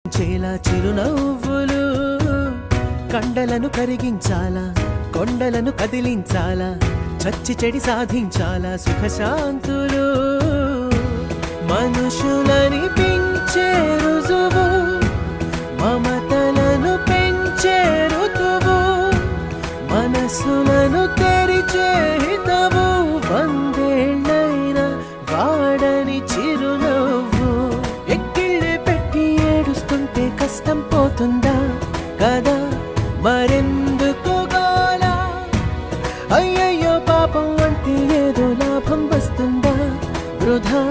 చేలా చిరునవ్వులు కండలను కరిగించాలా, కొండలను కదిలించాలా, చచ్చి చెడి సాధించాలా సుఖశాంతులు. మనుషులని పెంచే రుజువు, మమతలను పెంచే ఋతువు, మనసులను తెరిచే హితవు, వందేళ్ళైన వాడని చిరునవ్వు. ఎక్కిళ్ళే పెట్టి ఏడుస్తుంటే కష్టం పోతుందా కదా, మరెందుకు గోలా? అయ్యయ్యో పాపం అంటే ఏదో లాభం వస్తుందా వృధా?